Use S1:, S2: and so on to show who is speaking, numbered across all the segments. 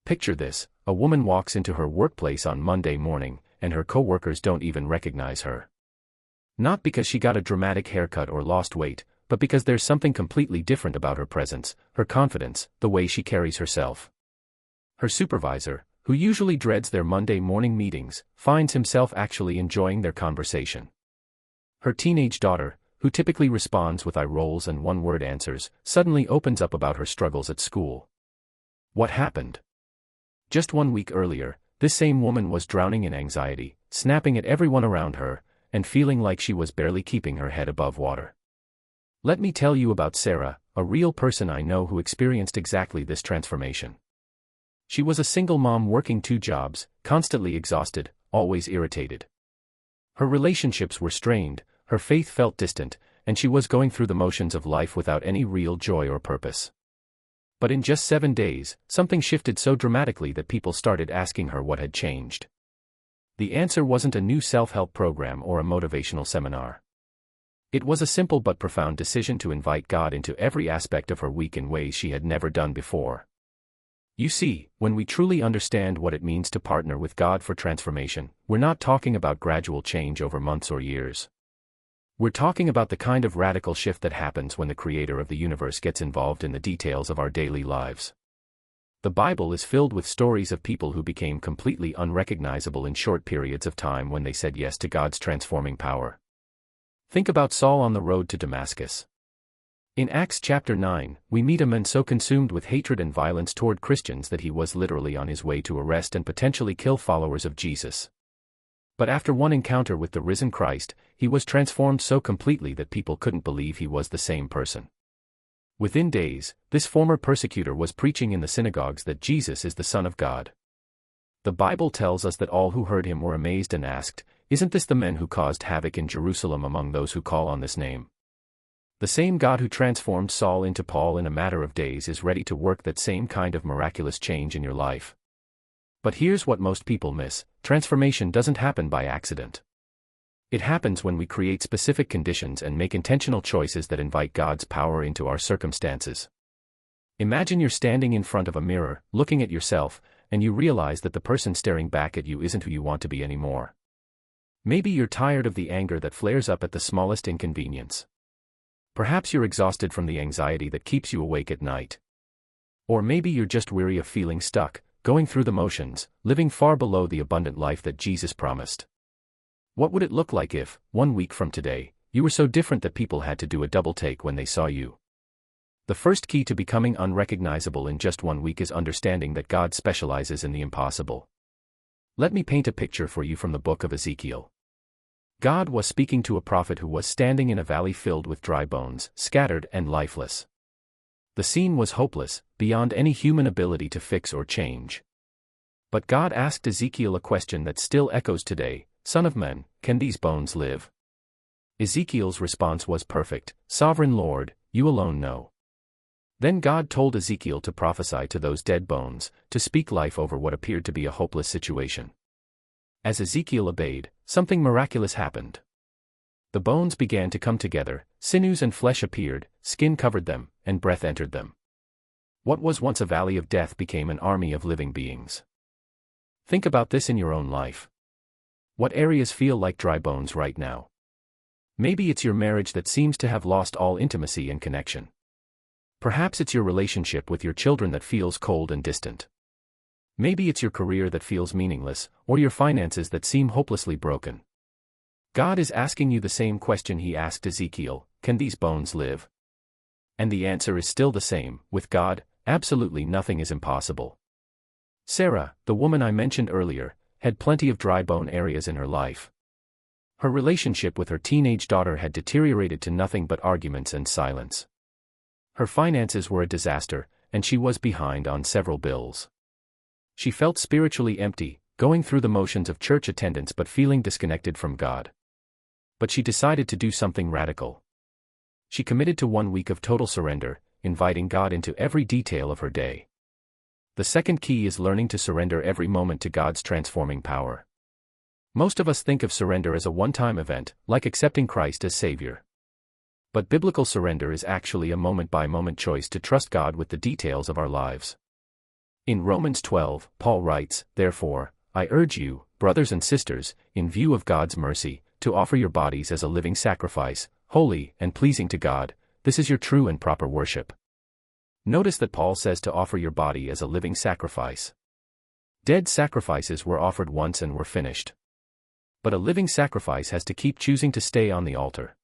S1: Picture this: a woman walks into her workplace on Monday morning, and her coworkers don't even recognize her. Not because she got a dramatic haircut or lost weight, but because there's something completely different about her presence, her confidence, the way she carries herself. Her supervisor, who usually dreads their Monday morning meetings, finds himself actually enjoying their conversation. Her teenage daughter, who typically responds with eye rolls and one-word answers, suddenly opens up about her struggles at school. What happened? Just 1 week earlier, this same woman was drowning in anxiety, snapping at everyone around her, and feeling like she was barely keeping her head above water. Let me tell you about Sarah, a real person I know who experienced exactly this transformation. She was a single mom working 2 jobs, constantly exhausted, always irritated. Her relationships were strained, her faith felt distant, and she was going through the motions of life without any real joy or purpose. But in just 7 days, something shifted so dramatically that people started asking her what had changed. The answer wasn't a new self-help program or a motivational seminar. It was a simple but profound decision to invite God into every aspect of her week in ways she had never done before. You see, when we truly understand what it means to partner with God for transformation, we're not talking about gradual change over months or years. We're talking about the kind of radical shift that happens when the Creator of the universe gets involved in the details of our daily lives. The Bible is filled with stories of people who became completely unrecognizable in short periods of time when they said yes to God's transforming power. Think about Saul on the road to Damascus. In Acts chapter 9, we meet a man so consumed with hatred and violence toward Christians that he was literally on his way to arrest and potentially kill followers of Jesus. But after one encounter with the risen Christ, he was transformed so completely that people couldn't believe he was the same person. Within days, this former persecutor was preaching in the synagogues that Jesus is the Son of God. The Bible tells us that all who heard him were amazed and asked, "Isn't this the man who caused havoc in Jerusalem among those who call on this name?" The same God who transformed Saul into Paul in a matter of days is ready to work that same kind of miraculous change in your life. But here's what most people miss: transformation doesn't happen by accident. It happens when we create specific conditions and make intentional choices that invite God's power into our circumstances. Imagine you're standing in front of a mirror, looking at yourself, and you realize that the person staring back at you isn't who you want to be anymore. Maybe you're tired of the anger that flares up at the smallest inconvenience. Perhaps you're exhausted from the anxiety that keeps you awake at night. Or maybe you're just weary of feeling stuck, going through the motions, living far below the abundant life that Jesus promised. What would it look like if, 1 week from today, you were so different that people had to do a double take when they saw you? The first key to becoming unrecognizable in just 1 week is understanding that God specializes in the impossible. Let me paint a picture for you from the book of Ezekiel. God was speaking to a prophet who was standing in a valley filled with dry bones, scattered and lifeless. The scene was hopeless, beyond any human ability to fix or change. But God asked Ezekiel a question that still echoes today: "Son of man, can these bones live?" Ezekiel's response was perfect: "Sovereign Lord, you alone know." Then God told Ezekiel to prophesy to those dead bones, to speak life over what appeared to be a hopeless situation. As Ezekiel obeyed, something miraculous happened. The bones began to come together, sinews and flesh appeared, skin covered them, and breath entered them. What was once a valley of death became an army of living beings. Think about this in your own life. What areas feel like dry bones right now? Maybe it's your marriage that seems to have lost all intimacy and connection. Perhaps it's your relationship with your children that feels cold and distant. Maybe it's your career that feels meaningless, or your finances that seem hopelessly broken. God is asking you the same question he asked Ezekiel: can these bones live? And the answer is still the same: with God, absolutely nothing is impossible. Sarah, the woman I mentioned earlier, had plenty of dry bone areas in her life. Her relationship with her teenage daughter had deteriorated to nothing but arguments and silence. Her finances were a disaster, and she was behind on several bills. She felt spiritually empty, going through the motions of church attendance but feeling disconnected from God. But she decided to do something radical. She committed to 1 week of total surrender, inviting God into every detail of her day. The second key is learning to surrender every moment to God's transforming power. Most of us think of surrender as a one-time event, like accepting Christ as Savior. But biblical surrender is actually a moment-by-moment choice to trust God with the details of our lives. In Romans 12, Paul writes, "Therefore, I urge you, brothers and sisters, in view of God's mercy, to offer your bodies as a living sacrifice, holy and pleasing to God. This is your true and proper worship." Notice that Paul says to offer your body as a living sacrifice. Dead sacrifices were offered once and were finished. But a living sacrifice has to keep choosing to stay on the altar.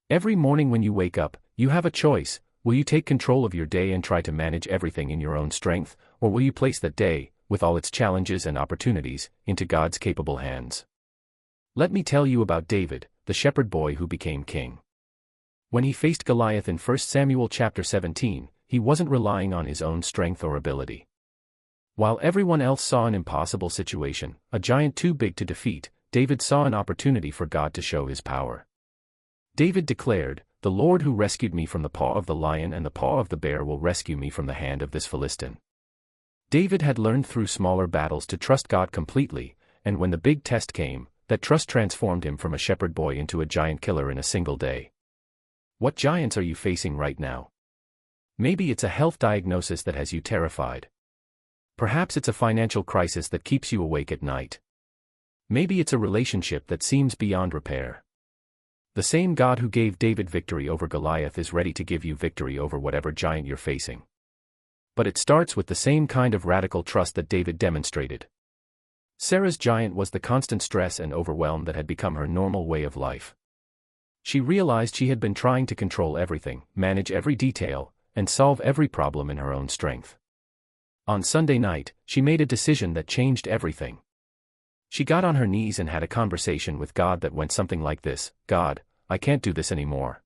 S1: Every morning when you wake up, you have a choice. Will you take control of your day and try to manage everything in your own strength, or will you place that day, with all its challenges and opportunities, into God's capable hands? Let me tell you about David, the shepherd boy who became king. When he faced Goliath in 1 Samuel chapter 17, he wasn't relying on his own strength or ability. While everyone else saw an impossible situation, a giant too big to defeat, David saw an opportunity for God to show his power. David declared, "The Lord who rescued me from the paw of the lion and the paw of the bear will rescue me from the hand of this Philistine." David had learned through smaller battles to trust God completely, and when the big test came, that trust transformed him from a shepherd boy into a giant killer in a single day. What giants are you facing right now? Maybe it's a health diagnosis that has you terrified. Perhaps it's a financial crisis that keeps you awake at night. Maybe it's a relationship that seems beyond repair. The same God who gave David victory over Goliath is ready to give you victory over whatever giant you're facing. But it starts with the same kind of radical trust that David demonstrated. Sarah's giant was the constant stress and overwhelm that had become her normal way of life. She realized she had been trying to control everything, manage every detail, and solve every problem in her own strength. On Sunday night, she made a decision that changed everything. She got on her knees and had a conversation with God that went something like this: "God, I can't do this anymore.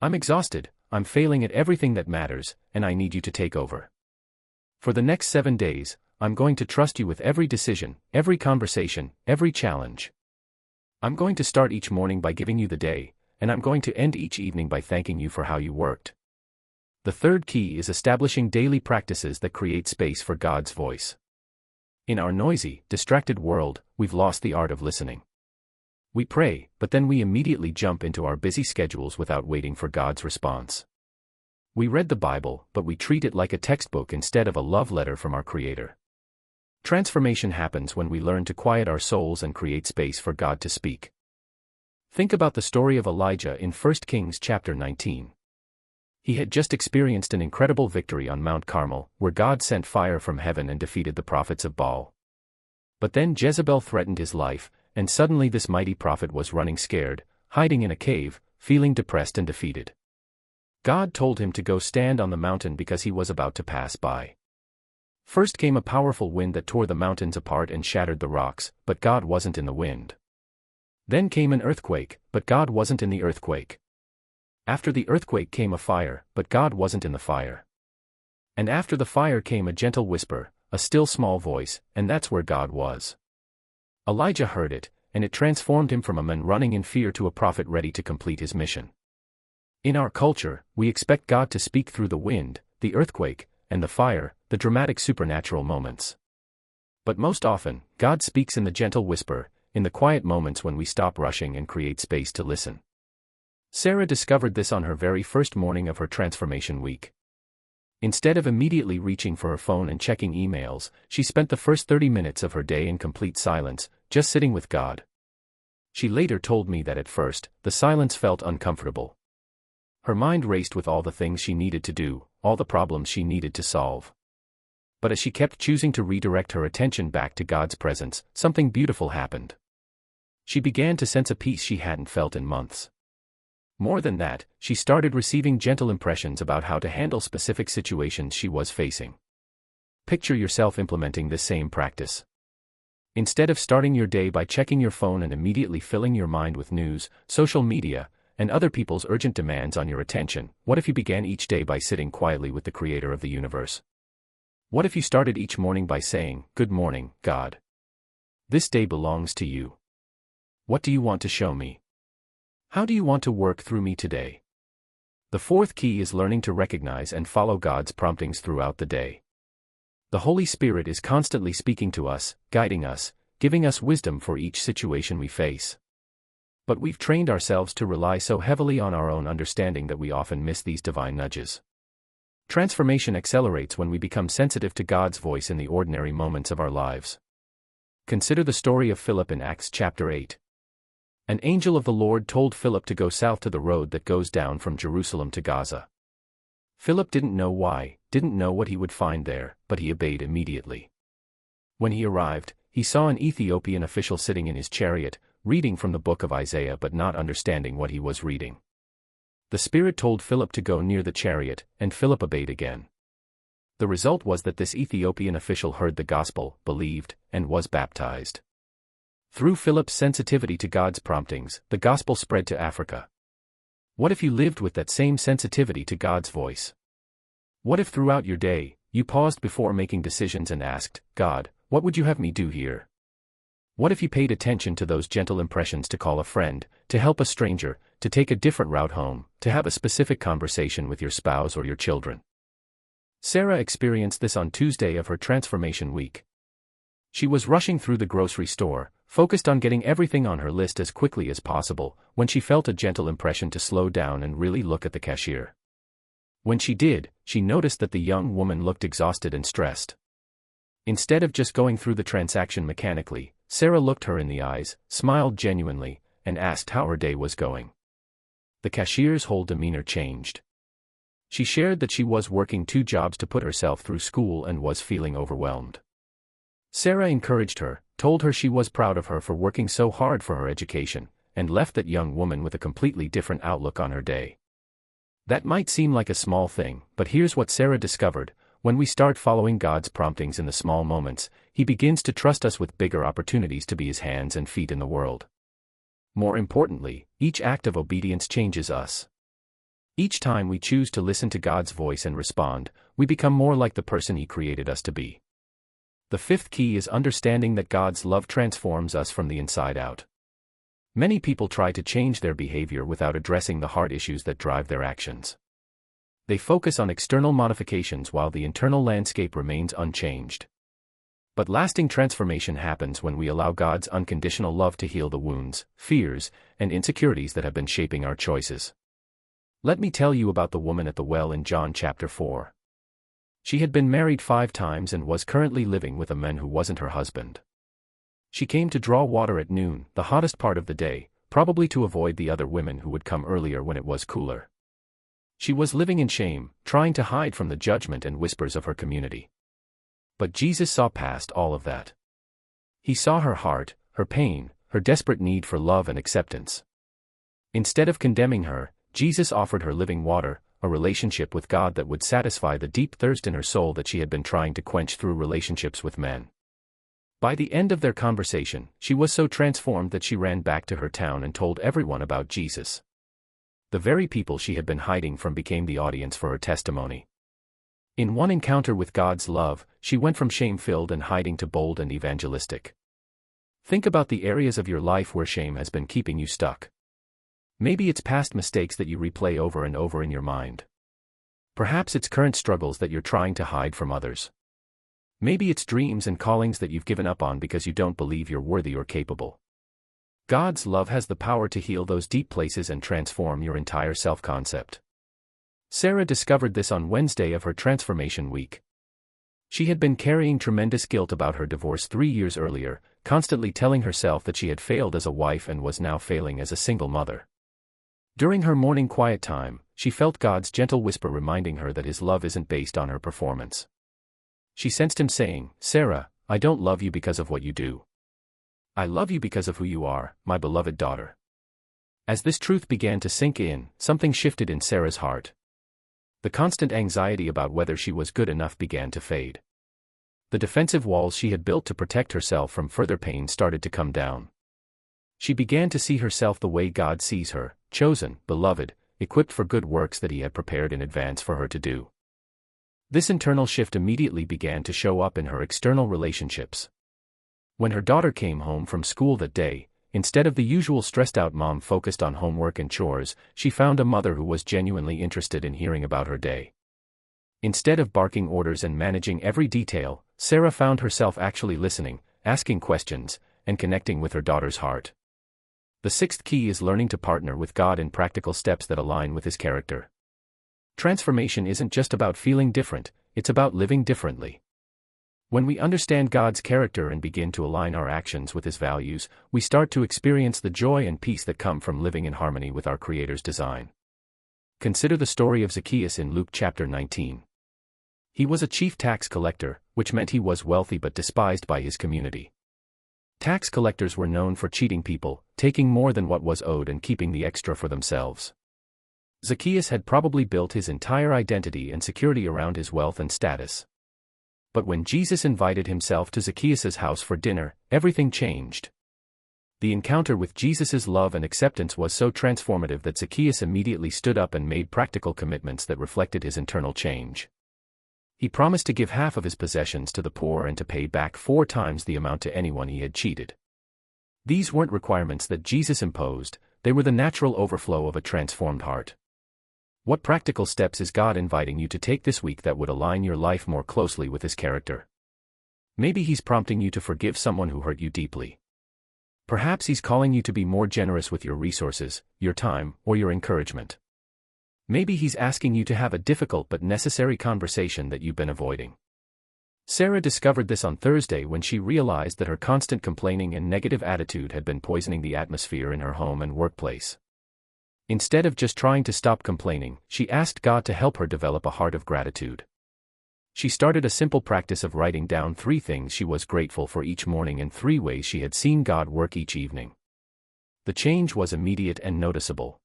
S1: I'm exhausted, I'm failing at everything that matters, and I need you to take over. For the next 7 days, I'm going to trust you with every decision, every conversation, every challenge. I'm going to start each morning by giving you the day, and I'm going to end each evening by thanking you for how you worked." The third key is establishing daily practices that create space for God's voice. In our noisy, distracted world, we've lost the art of listening. We pray, but then we immediately jump into our busy schedules without waiting for God's response. We read the Bible, but we treat it like a textbook instead of a love letter from our Creator. Transformation happens when we learn to quiet our souls and create space for God to speak. Think about the story of Elijah in 1 Kings chapter 19. He had just experienced an incredible victory on Mount Carmel, where God sent fire from heaven and defeated the prophets of Baal. But then Jezebel threatened his life, and suddenly this mighty prophet was running scared, hiding in a cave, feeling depressed and defeated. God told him to go stand on the mountain because he was about to pass by. First came a powerful wind that tore the mountains apart and shattered the rocks, but God wasn't in the wind. Then came an earthquake, but God wasn't in the earthquake. After the earthquake came a fire, but God wasn't in the fire. And after the fire came a gentle whisper, a still small voice, and that's where God was. Elijah heard it, and it transformed him from a man running in fear to a prophet ready to complete his mission. In our culture, we expect God to speak through the wind, the earthquake, and the fire, the dramatic supernatural moments. But most often, God speaks in the gentle whisper, in the quiet moments when we stop rushing and create space to listen. Sarah discovered this on her very first morning of her transformation week. Instead of immediately reaching for her phone and checking emails, she spent the first 30 minutes of her day in complete silence, just sitting with God. She later told me that at first, the silence felt uncomfortable. Her mind raced with all the things she needed to do, all the problems she needed to solve. But as she kept choosing to redirect her attention back to God's presence, something beautiful happened. She began to sense a peace she hadn't felt in months. More than that, she started receiving gentle impressions about how to handle specific situations she was facing. Picture yourself implementing this same practice. Instead of starting your day by checking your phone and immediately filling your mind with news, social media, and other people's urgent demands on your attention, what if you began each day by sitting quietly with the Creator of the universe? What if you started each morning by saying, "Good morning, God. This day belongs to you. What do you want to show me? How do you want to work through me today?" The fourth key is learning to recognize and follow God's promptings throughout the day. The Holy Spirit is constantly speaking to us, guiding us, giving us wisdom for each situation we face. But we've trained ourselves to rely so heavily on our own understanding that we often miss these divine nudges. Transformation accelerates when we become sensitive to God's voice in the ordinary moments of our lives. Consider the story of Philip in Acts chapter 8. An angel of the Lord told Philip to go south to the road that goes down from Jerusalem to Gaza. Philip didn't know why, didn't know what he would find there, but he obeyed immediately. When he arrived, he saw an Ethiopian official sitting in his chariot, reading from the book of Isaiah but not understanding what he was reading. The Spirit told Philip to go near the chariot, and Philip obeyed again. The result was that this Ethiopian official heard the gospel, believed, and was baptized. Through Philip's sensitivity to God's promptings, the gospel spread to Africa. What if you lived with that same sensitivity to God's voice? What if throughout your day, you paused before making decisions and asked, God, what would you have me do here? What if you paid attention to those gentle impressions to call a friend, to help a stranger, to take a different route home, to have a specific conversation with your spouse or your children? Sarah experienced this on Tuesday of her transformation week. She was rushing through the grocery store, focused on getting everything on her list as quickly as possible, when she felt a gentle impression to slow down and really look at the cashier. When she did, she noticed that the young woman looked exhausted and stressed. Instead of just going through the transaction mechanically, Sarah looked her in the eyes, smiled genuinely, and asked how her day was going. The cashier's whole demeanor changed. She shared that she was working 2 jobs to put herself through school and was feeling overwhelmed. Sarah encouraged her, told her she was proud of her for working so hard for her education, and left that young woman with a completely different outlook on her day. That might seem like a small thing, but here's what Sarah discovered: when we start following God's promptings in the small moments, He begins to trust us with bigger opportunities to be His hands and feet in the world. More importantly, each act of obedience changes us. Each time we choose to listen to God's voice and respond, we become more like the person He created us to be. The 5th key is understanding that God's love transforms us from the inside out. Many people try to change their behavior without addressing the heart issues that drive their actions. They focus on external modifications while the internal landscape remains unchanged. But lasting transformation happens when we allow God's unconditional love to heal the wounds, fears, and insecurities that have been shaping our choices. Let me tell you about the woman at the well in John chapter 4. She had been married 5 times and was currently living with a man who wasn't her husband. She came to draw water at noon, the hottest part of the day, probably to avoid the other women who would come earlier when it was cooler. She was living in shame, trying to hide from the judgment and whispers of her community. But Jesus saw past all of that. He saw her heart, her pain, her desperate need for love and acceptance. Instead of condemning her, Jesus offered her living water, a relationship with God that would satisfy the deep thirst in her soul that she had been trying to quench through relationships with men. By the end of their conversation, she was so transformed that she ran back to her town and told everyone about Jesus. The very people she had been hiding from became the audience for her testimony. In one encounter with God's love, she went from shame-filled and hiding to bold and evangelistic. Think about the areas of your life where shame has been keeping you stuck. Maybe it's past mistakes that you replay over and over in your mind. Perhaps it's current struggles that you're trying to hide from others. Maybe it's dreams and callings that you've given up on because you don't believe you're worthy or capable. God's love has the power to heal those deep places and transform your entire self-concept. Sarah discovered this on Wednesday of her transformation week. She had been carrying tremendous guilt about her divorce 3 years earlier, constantly telling herself that she had failed as a wife and was now failing as a single mother. During her morning quiet time, she felt God's gentle whisper reminding her that His love isn't based on her performance. She sensed Him saying, "Sarah, I don't love you because of what you do. I love you because of who you are, my beloved daughter." As this truth began to sink in, something shifted in Sarah's heart. The constant anxiety about whether she was good enough began to fade. The defensive walls she had built to protect herself from further pain started to come down. She began to see herself the way God sees her, chosen, beloved, equipped for good works that He had prepared in advance for her to do. This internal shift immediately began to show up in her external relationships. When her daughter came home from school that day, instead of the usual stressed-out mom focused on homework and chores, she found a mother who was genuinely interested in hearing about her day. Instead of barking orders and managing every detail, Sarah found herself actually listening, asking questions, and connecting with her daughter's heart. The 6th key is learning to partner with God in practical steps that align with His character. Transformation isn't just about feeling different, it's about living differently. When we understand God's character and begin to align our actions with His values, we start to experience the joy and peace that come from living in harmony with our Creator's design. Consider the story of Zacchaeus in Luke chapter 19. He was a chief tax collector, which meant he was wealthy but despised by his community. Tax collectors were known for cheating people, taking more than what was owed and keeping the extra for themselves. Zacchaeus had probably built his entire identity and security around his wealth and status. But when Jesus invited himself to Zacchaeus' house for dinner, everything changed. The encounter with Jesus' love and acceptance was so transformative that Zacchaeus immediately stood up and made practical commitments that reflected his internal change. He promised to give half of his possessions to the poor and to pay back 4 times the amount to anyone he had cheated. These weren't requirements that Jesus imposed, they were the natural overflow of a transformed heart. What practical steps is God inviting you to take this week that would align your life more closely with His character? Maybe He's prompting you to forgive someone who hurt you deeply. Perhaps He's calling you to be more generous with your resources, your time, or your encouragement. Maybe He's asking you to have a difficult but necessary conversation that you've been avoiding. Sarah discovered this on Thursday when she realized that her constant complaining and negative attitude had been poisoning the atmosphere in her home and workplace. Instead of just trying to stop complaining, she asked God to help her develop a heart of gratitude. She started a simple practice of writing down 3 things she was grateful for each morning and 3 ways she had seen God work each evening. The change was immediate and noticeable.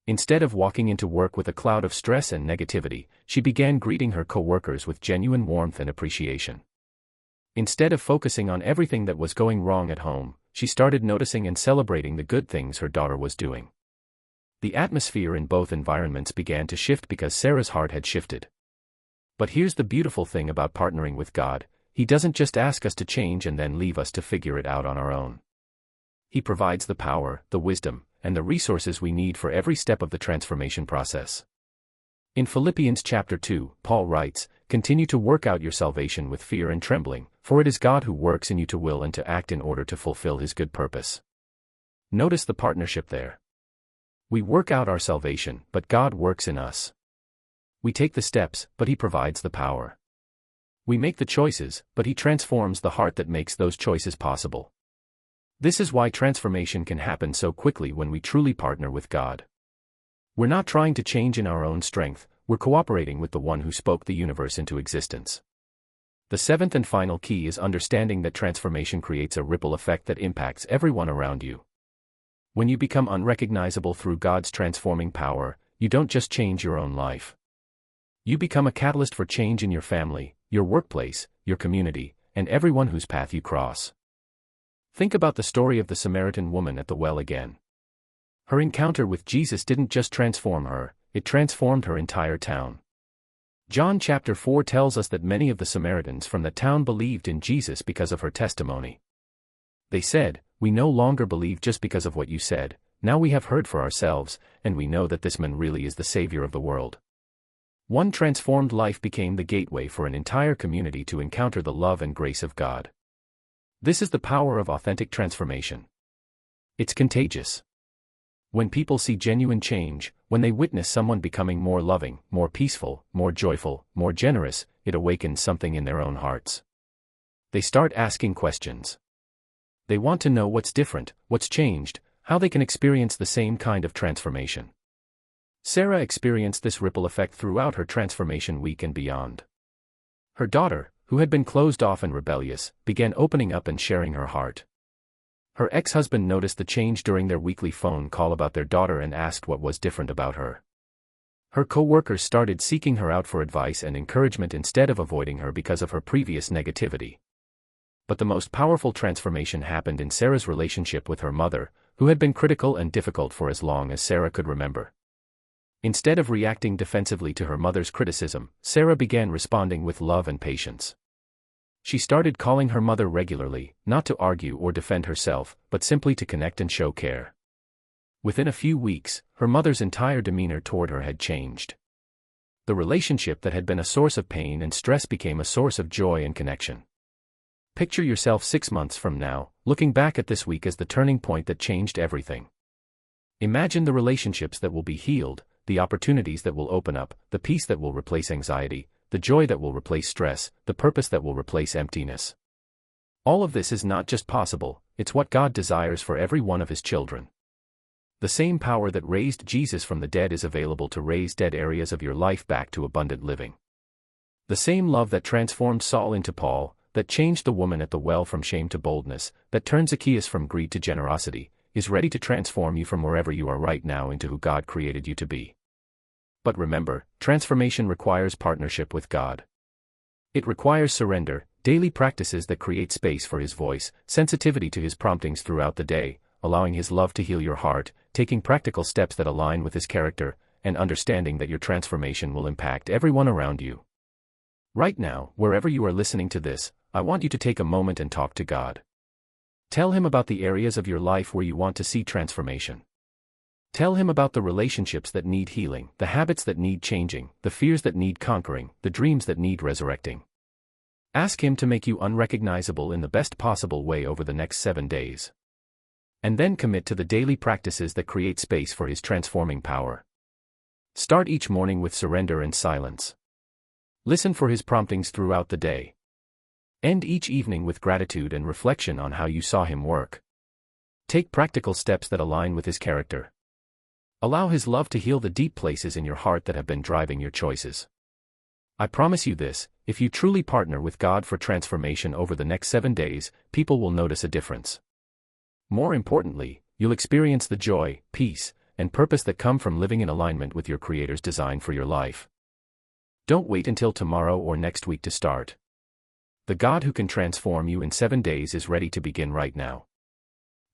S1: Instead of walking into work with a cloud of stress and negativity, she began greeting her co-workers with genuine warmth and appreciation. Instead of focusing on everything that was going wrong at home, she started noticing and celebrating the good things her daughter was doing. The atmosphere in both environments began to shift because Sarah's heart had shifted. But here's the beautiful thing about partnering with God: He doesn't just ask us to change and then leave us to figure it out on our own. He provides the power, the wisdom, and the resources we need for every step of the transformation process. In Philippians chapter 2, Paul writes, "Continue to work out your salvation with fear and trembling, for it is God who works in you to will and to act in order to fulfill His good purpose." Notice the partnership there. We work out our salvation, but God works in us. We take the steps, but He provides the power. We make the choices, but He transforms the heart that makes those choices possible. This is why transformation can happen so quickly when we truly partner with God. We're not trying to change in our own strength, we're cooperating with the One who spoke the universe into existence. The 7th and final key is understanding that transformation creates a ripple effect that impacts everyone around you. When you become unrecognizable through God's transforming power, you don't just change your own life. You become a catalyst for change in your family, your workplace, your community, and everyone whose path you cross. Think about the story of the Samaritan woman at the well again. Her encounter with Jesus didn't just transform her, it transformed her entire town. John chapter 4 tells us that many of the Samaritans from the town believed in Jesus because of her testimony. They said, "We no longer believe just because of what you said, now we have heard for ourselves, and we know that this man really is the Savior of the world." One transformed life became the gateway for an entire community to encounter the love and grace of God. This is the power of authentic transformation. It's contagious. When people see genuine change, when they witness someone becoming more loving, more peaceful, more joyful, more generous, it awakens something in their own hearts. They start asking questions. They want to know what's different, what's changed, how they can experience the same kind of transformation. Sarah experienced this ripple effect throughout her transformation week and beyond. Her daughter, who had been closed off and rebellious, began opening up and sharing her heart. Her ex-husband noticed the change during their weekly phone call about their daughter and asked what was different about her. Her co-workers started seeking her out for advice and encouragement instead of avoiding her because of her previous negativity. But the most powerful transformation happened in Sarah's relationship with her mother, who had been critical and difficult for as long as Sarah could remember. Instead of reacting defensively to her mother's criticism, Sarah began responding with love and patience. She started calling her mother regularly, not to argue or defend herself, but simply to connect and show care. Within a few weeks, her mother's entire demeanor toward her had changed. The relationship that had been a source of pain and stress became a source of joy and connection. Picture yourself 6 months from now, looking back at this week as the turning point that changed everything. Imagine the relationships that will be healed, the opportunities that will open up, the peace that will replace anxiety, the joy that will replace stress, the purpose that will replace emptiness. All of this is not just possible, it's what God desires for every one of His children. The same power that raised Jesus from the dead is available to raise dead areas of your life back to abundant living. The same love that transformed Saul into Paul, that changed the woman at the well from shame to boldness, that turned Zacchaeus from greed to generosity, is ready to transform you from wherever you are right now into who God created you to be. But remember, transformation requires partnership with God. It requires surrender, daily practices that create space for His voice, sensitivity to His promptings throughout the day, allowing His love to heal your heart, taking practical steps that align with His character, and understanding that your transformation will impact everyone around you. Right now, wherever you are listening to this, I want you to take a moment and talk to God. Tell Him about the areas of your life where you want to see transformation. Tell Him about the relationships that need healing, the habits that need changing, the fears that need conquering, the dreams that need resurrecting. Ask Him to make you unrecognizable in the best possible way over the next 7 days. And then commit to the daily practices that create space for His transforming power. Start each morning with surrender and silence. Listen for His promptings throughout the day. End each evening with gratitude and reflection on how you saw Him work. Take practical steps that align with His character. Allow His love to heal the deep places in your heart that have been driving your choices. I promise you this, if you truly partner with God for transformation over the next 7 days, people will notice a difference. More importantly, you'll experience the joy, peace, and purpose that come from living in alignment with your Creator's design for your life. Don't wait until tomorrow or next week to start. The God who can transform you in 7 days is ready to begin right now.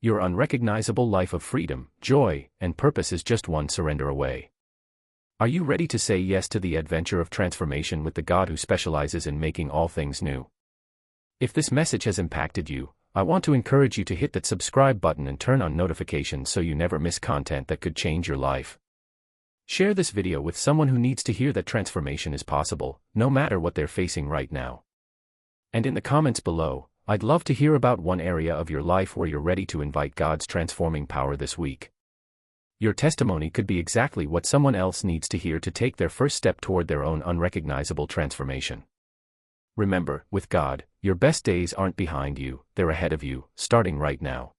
S1: Your unrecognizable life of freedom, joy, and purpose is just one surrender away. Are you ready to say yes to the adventure of transformation with the God who specializes in making all things new? If this message has impacted you, I want to encourage you to hit that subscribe button and turn on notifications so you never miss content that could change your life. Share this video with someone who needs to hear that transformation is possible, no matter what they're facing right now. And in the comments below, I'd love to hear about one area of your life where you're ready to invite God's transforming power this week. Your testimony could be exactly what someone else needs to hear to take their first step toward their own unrecognizable transformation. Remember, with God, your best days aren't behind you, they're ahead of you, starting right now.